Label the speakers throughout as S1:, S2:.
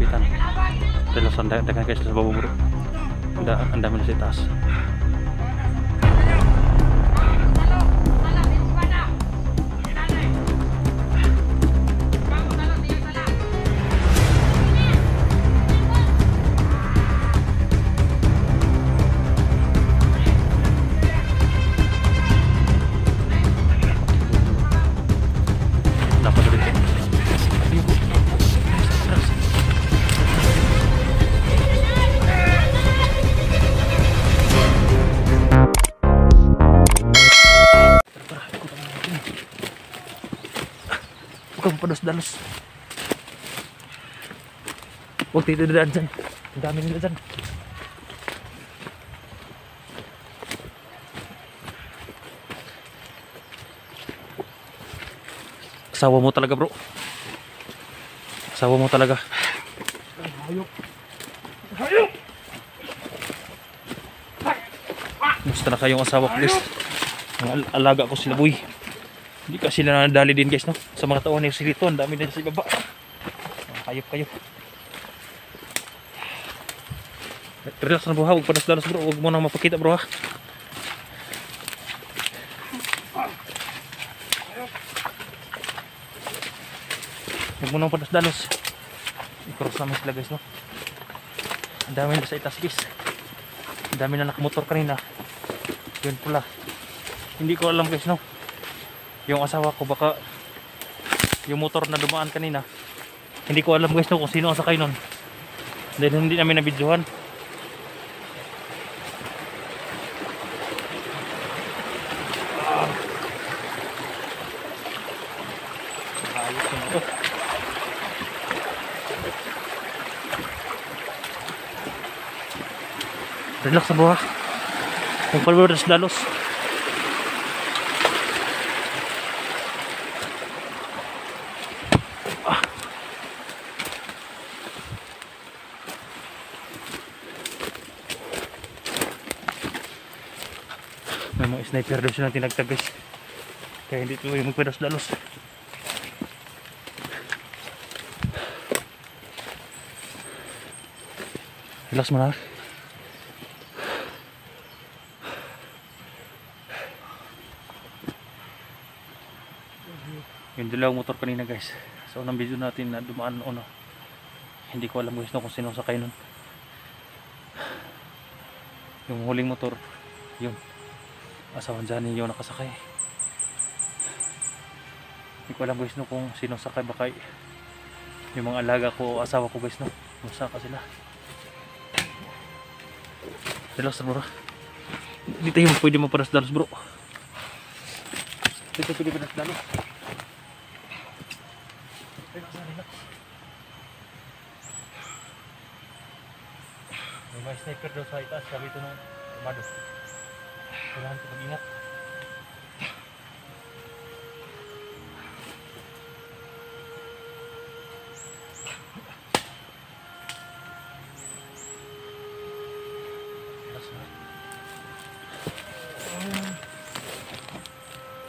S1: kapitan. Pero sa dagan guys sa baba bro. Ang dami na sa itaas. Pados-dalos. Huwag tidadaan dyan. Ang dami nila dyan. Asawa mo talaga bro. Asawa mo talaga. Hayop. Hayop. Musta na kayong asawa ko guys? Ang alaga ko sila boy. Hindi kasi sila nadali din guys no. Sa mga taon ni silito, ang dami din sa ibaba. Hayop kayo. Relax na bro ha, huwag padas-dalos bro. Huwag mo nang mapakita bro ha. Huwag mo nang padas-dalos. I-cross namin sila guys no. Ang dami na sa itas guys. Ang dami na nakamotor kanina. Yun pula. Hindi ko alam guys no. Yung asawa ko baka yung motor na dumaan kanina. Hindi ko alam guys no kung sino ang sakay nun. Dahil hindi namin nabidyohan. Ayos na ito. Relax na bro ha. Kung palweras dalos. May mga sniper doon silang tinagtag guys. Kaya hindi tuloy magpadas-dalos. Relax mo na. Yung dalawang motor kanina guys. Sa unang video natin na dumaan ano. Hindi ko alam guys no, kung sino sakay nun. Yung huling motor yung asawa dyan yung nakasakay. Hindi ko alam guys no kung sino sakay. Baka yung mga alaga ko o asawa ko guys no. Masaka sila. Relax bro. Hindi tayo pwede mapadas-dalos bro. Hindi tayo pwede mapadas-dalos. Relax na relax. May mga sniper daw sa itaas. Sabi ito ng armado. Kailangan ito mag-ingat.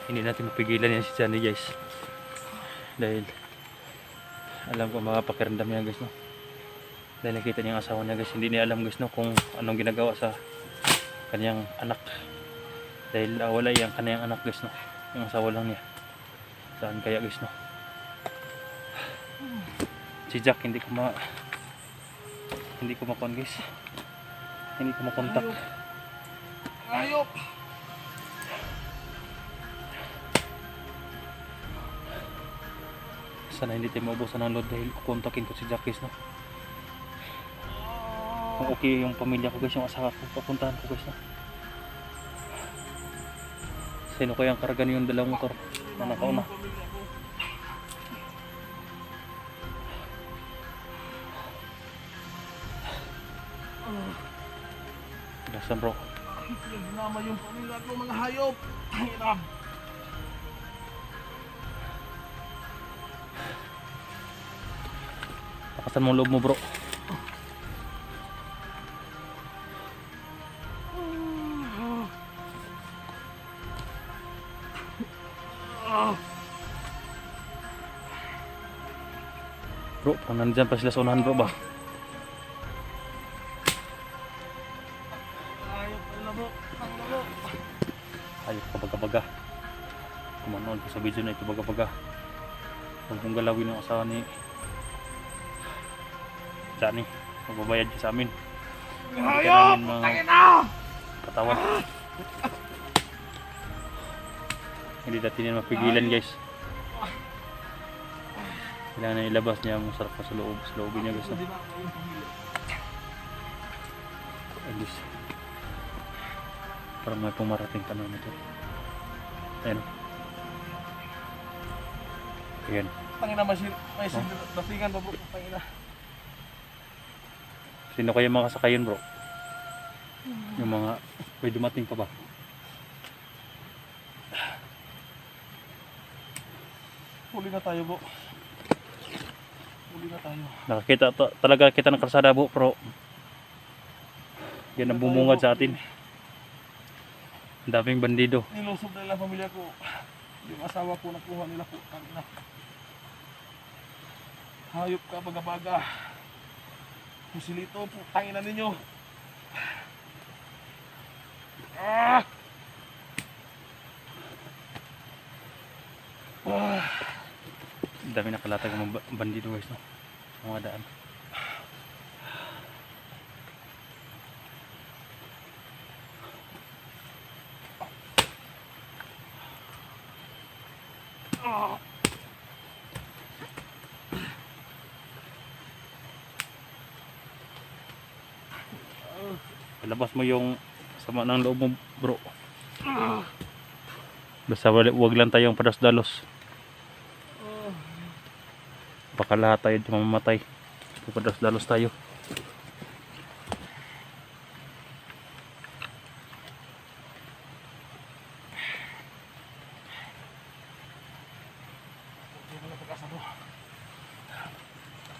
S1: Hindi natin mapigilan yan si Johnny guys. Dahil alam ko makapakiramdam niya guys no. Dahil nakita niya ang asawa niya guys. Hindi niya alam guys no kung anong ginagawa sa kanyang anak. Dahil wala yung kanyang anak guys no. Yung asawa lang niya. Saan kaya guys no. Si Jack hindi ko makuha guys. Hindi ko makontak. Ayop. Sana hindi tayo maubusan ng load dahil kukontakin ko si Jack guys no. Kung okay yung pamilya ko guys, yung asawa ko, papuntahan ko guys no. Sino kaya ang kargan yung dalawang motor na nakauna. Lasan bro.
S2: Nama yung pamilya ko mga hayop. Hirap.
S1: Lakasan mo loob mo bro. Bro, parang nandyan pa sila sa unahan bro ba?
S2: Hayop pala bro. Ang bro.
S1: Ayok ka baga-baga. Kumanoon ko sa video na ito baga-baga. Huwag mong galawin ang asawa ni Johnny. Magbabayad siya sa amin. Hindi ka
S2: Hayop!
S1: namin mga
S2: Tangin na!
S1: katawan. Hindi natin yan mapigilan guys. Kailangan na ilabas niya ang sarap na sa loob. Sa loobin niya guys. No? At least, parang may pumarating ka naman ito. Ayan. Ayan.
S2: Tangin na may datingan pa bro. Tangin na.
S1: Sino kaya makasakayan bro? Yung mga may dumating pa ba?
S2: Huli na tayo bro. Huli na tayo.
S1: Nakakita talaga kita ng kalsada bro, pero yan ang bumungad sa atin. Ang daming bandido.
S2: Nilusob na lang pamilya ko. Yung asawa ko nakuha nila po. Tangin na. Hayop ka baga-baga. Pusilito po. Tangin na ninyo. Ah! Ah!
S1: Ang dami nakalatag ng mga bandido guys, no? Sa mga daan.
S2: Ah!
S1: Labas mo yung sama ng loob mo bro. Basta wag lang tayong padas-dalos. Baka lahat tayo mamamatay. Padas-dalos tayo.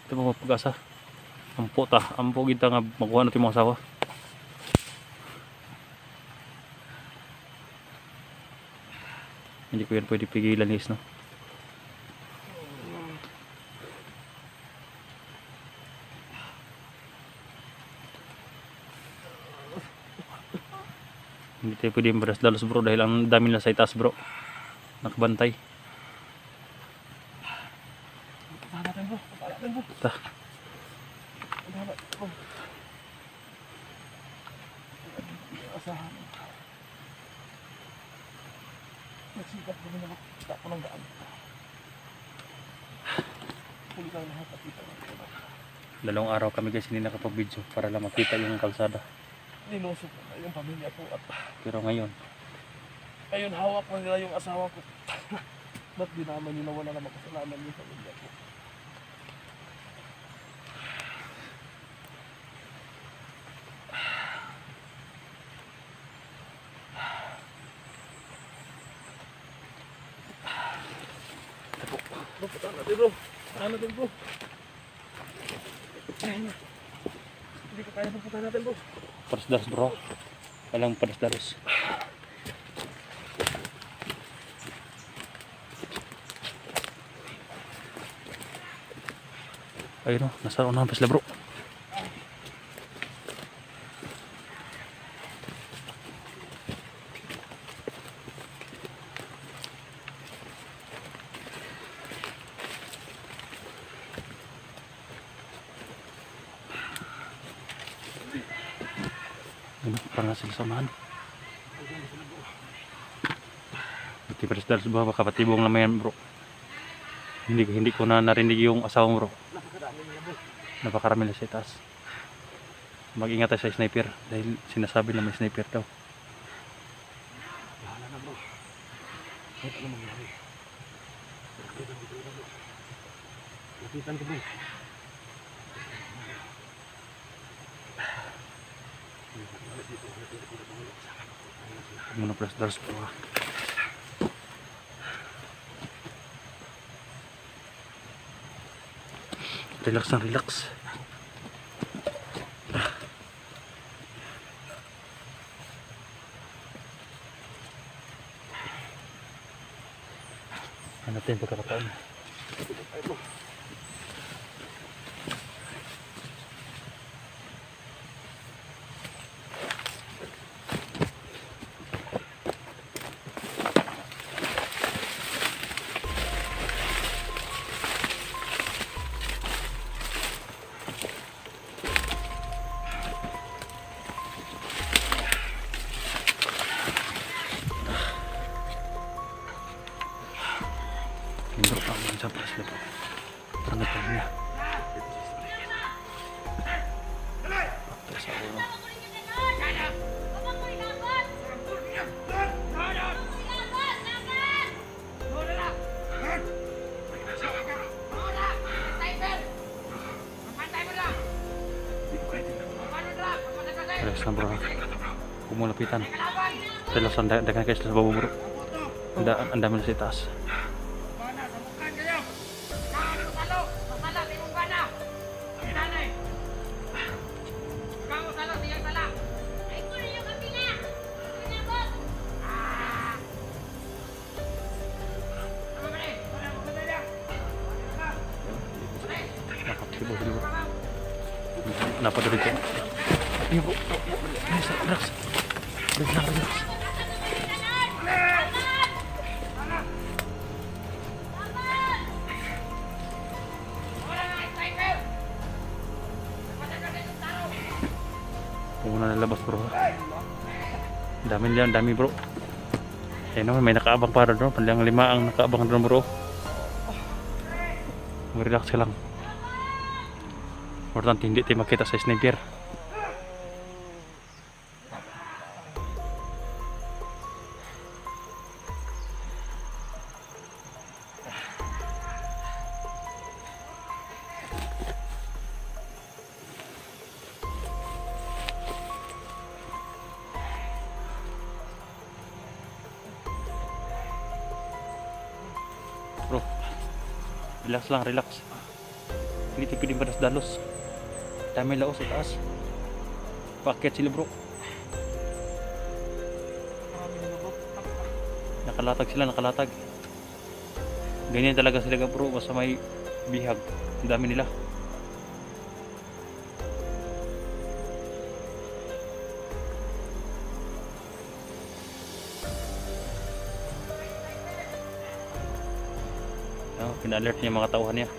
S1: Ito mga pag-asa. Ampo kita nga makuha natin mga asawa. Hindi ko yan pwede pigilan guys, no? Hindi tayo pwede madas-dalos bro dahil ang dami na sa itaas bro. Nakabantay.
S2: Puntahan natin bro. Puntahan natin bro.
S1: Ta.
S2: Puntahan natin bro. Asahan. Nagsikat kami na ako ng daan. Huli kang lahat at kita natin.
S1: Dalawang araw kami guys hindi nakapag-video para lang makita yung kalsada.
S2: Nilusok na yung pamilya ko at
S1: Pero ngayon,
S2: ayun hawak na nila yung asawa ko. Ba't di naman yun nawala na makasalanan yung pamilya ko? Bro, puntahan natin bro. Puntahan natin bro. Hindi ko kaya puntahan natin bro.
S1: padas-dalos bro. Walang padas-dalos. Ayun o, nasa unahan pa sila bro. Parang nasa sila sa unahan. Buti padas-dalos bro, baka patibong naman yan bro. Hindi ko na narinig yung asawa mo bro. Napakarami na sa itaas. Mag-ingat tayo sa sniper dahil sinasabi na may sniper daw.
S2: Bahala na bro. Kahit ano mangyari. Lapitan ko bro.
S1: Muna padas-dalos bro. Relax lang, relax. Ano natin pagkakataon. Ano pa niya? Patay sa ulo. Relax lang bro. Huwag mo lapitan. Relax lang. Dagan kayo sa babo bro. Ang dami na sa itaas. Nakakibos bro. Napadali ko. Iya bro. Relax. Relax. Muna nalabas bro. Dami bro. Eh no, may nakaabang para doon. Panlang 5 ang nakaabang doon bro. Relax ka lang. Importante hindi tayo makita sa sniper. Bro, relax lang, relax. Hindi tayo pwedeng dalos. Dami laos sa taas. Paakyat sila bro. Nakalatag sila, nakalatag. Ganyan talaga sila bro, basta may bihag. Ang dami nila. Pina-alert niya mga tauhan niya.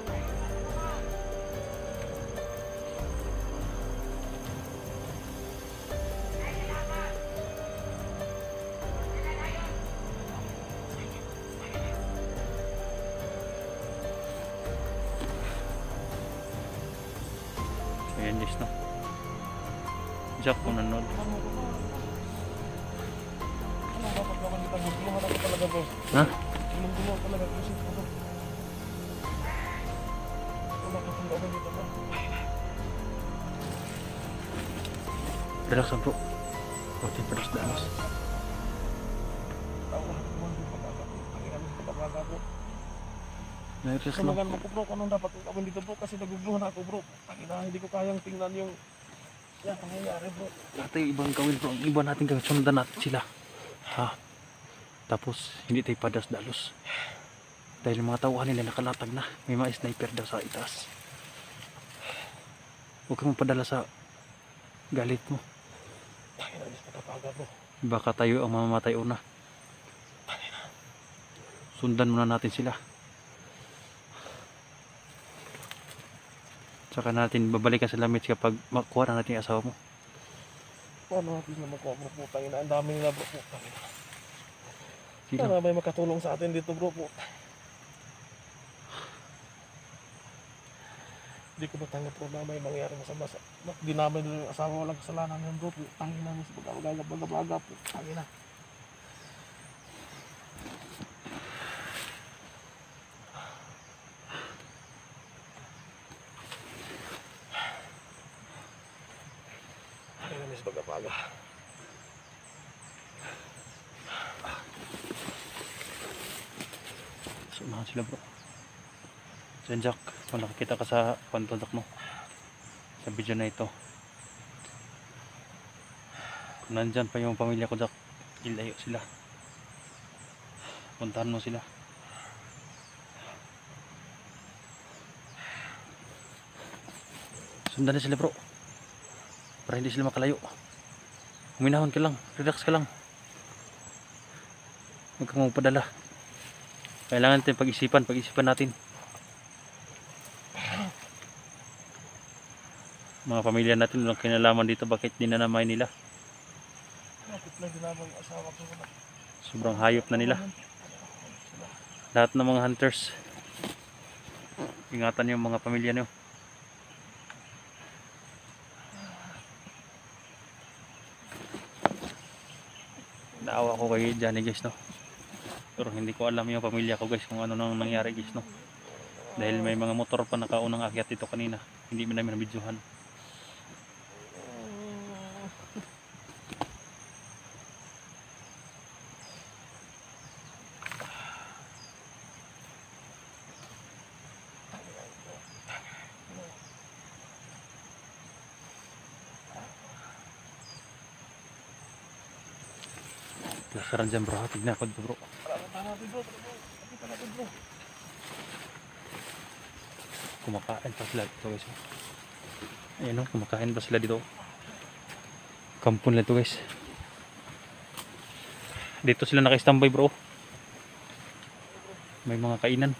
S1: Ayan guys no. Jack kung nanood. Ha? Relax lang bro. Pati pedas dalos. Relax lang.
S2: Kailangan mo ko bro, anong dapat gawin dito bro? Kasi naguguluhan ako bro. Hindi ko kayang tingnan yung pangyayari bro.
S1: Lahat tayo ibang gawin bro. Ang iba natin gawin. Sundan natin sila. Ha? Tapos hindi tayo padas dalos. Dahil mga tauhan nila nakalatag na. May mga sniper daw sa itaas. Huwag kang padala sa galit mo. Baka tayo ang mamamatay una. Sundan muna natin sila. Saka natin babalikan sa lamits kapag makuha na natin yung asawa mo.
S2: Paano natin na makuha bro? Putangin na, ang dami nila bro. Putangin na.
S1: Sino?
S2: Sana may makatulong sa atin dito bro. Hindi ko matanggap bro na may mangyari masama sa dinamay nila yung asawa, walang kasalanan yun bro. Tangin na sa pagkagagap bro. Tangin na. Tangin na sa pagkapaga.
S1: Sumahan sila bro. Diyan Jack, kung nakikita ka sa pantodak mo sa video na ito, kung nandyan pa yung pamilya ko Jack, ilayo sila, puntahan mo sila. Sundan na sila bro para hindi sila makalayo. Huminahon ka lang, relax ka lang, huwag kang magpadala. Kailangan natin pag-isipan natin. Mga pamilya natin walang kinalaman dito, bakit dinanamay nila.
S2: Bakit na ginamay yung asawa ko na?
S1: Sobrang hayop na nila. Lahat ng mga hunters Ingatan yung mga pamilya nyo. Naawa ko kay Johnny guys, no. Pero hindi ko alam yung pamilya ko guys kung ano nang nangyari guys, no. Dahil may mga motor pa nakaunang akyat dito kanina. Hindi mo namin nabidyohan. Lasaran dyan bro, tignan ko dito bro. Kumakain pa sila dito guys. Ayan o, kumakain pa sila dito. Kampon nila ito guys. Dito sila naka-standby bro. May mga kainan.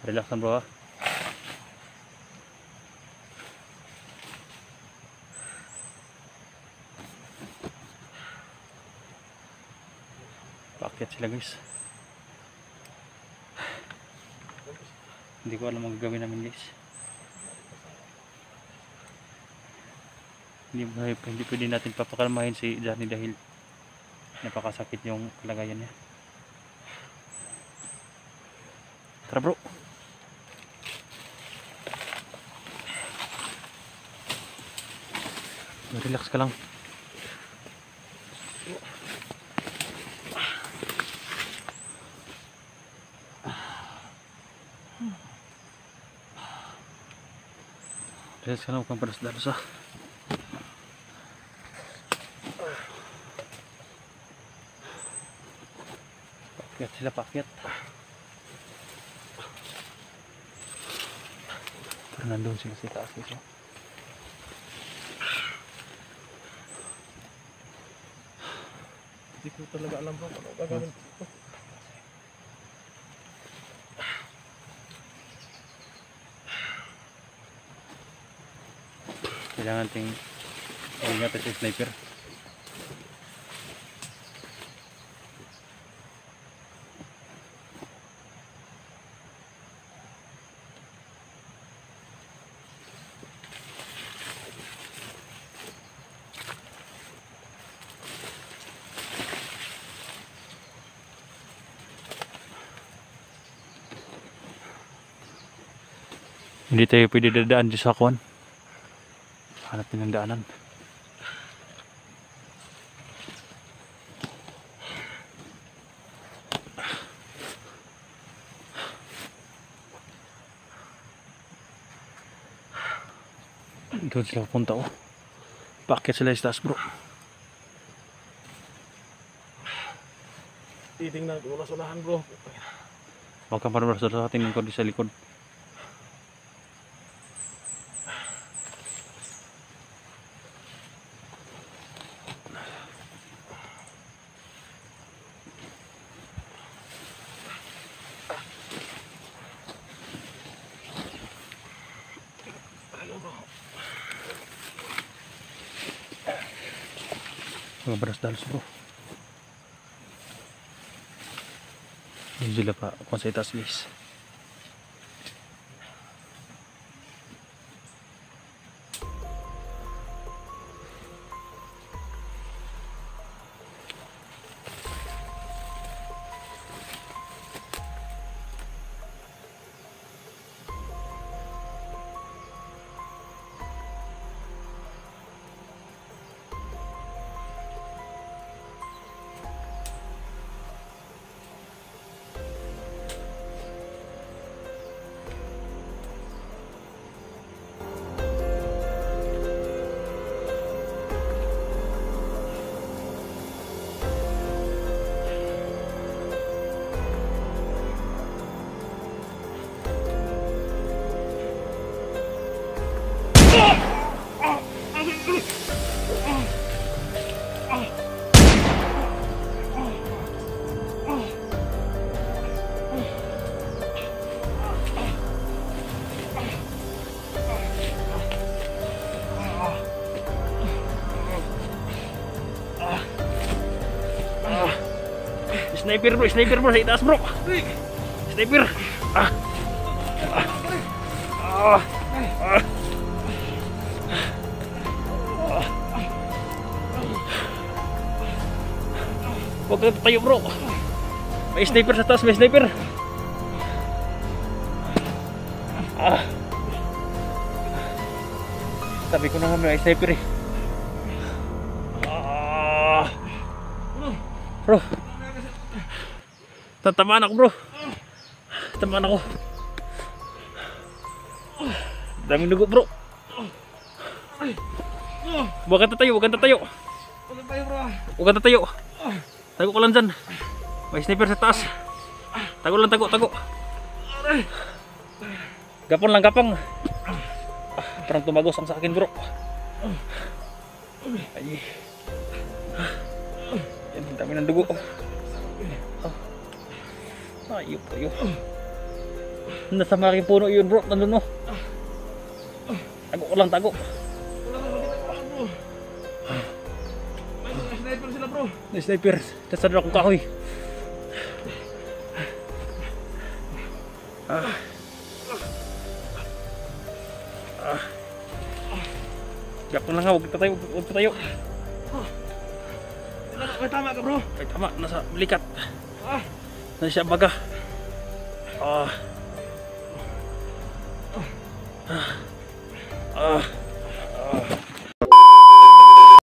S1: Relax lang bro ha. Paakyat sila guys. Hindi ko alam ang gagawin namin guys. Hindi pwede natin papakalmahin si Johnny dahil napakasakit yung kalagayan niya. Tara bro. Relax ka lang. Relax ka lang, huwag kang padas-dalos ah. Paakyat sila, paakyat. Pero nandun sila sa taas dito.
S2: Hindi ko talaga alam bro ano gagawin dito.
S1: Kailangan ting ingatan si sniper. Hindi tayo pwede dadaan dito sa kwan. Hanapin ng daanan. Doon sila punta oh. Paakyat sila sa taas bro.
S2: Titingnan ko na sunahan bro.
S1: Huwag kang parang sa ating lingkod sa likod. Mga baras-dalos bro. Hindi sila pa kung sa itaas guys. Sniper bro, sniper bro sa itaas bro. Sniper. Ah. Ah. Ah. Huwag ka tayo bro. May sniper sa taas, may sniper. Ah. Sabi ko na nga may sniper eh. Ah. Bro. Tatamaan ako bro. Tatamaan ako. Daming dugo bro. Huwag ka tatayo, huwag ka tatayo. Huwag ka tatayo. Tago ko lang dyan. May sniper sa taas. Tago lang, tago, tago. Gapon lang, gapang. Parang tumagos ang sa akin bro. Ay. Yan, dami ng dugo. Ayop, ayop. Nasa malaking puno yun bro, nandun no. Tago ko lang, tago.
S2: May sniper sila bro.
S1: May sniper. Tasadar akong kahoy. Ah. Ah. Gapon lang nga, huwag tatayo, huwag tatayo.
S2: May tama ka bro.
S1: Ay tama, nasa balikat.
S2: Ah.
S1: Nasa siya baga. Ah. Ah. Ah. Ah.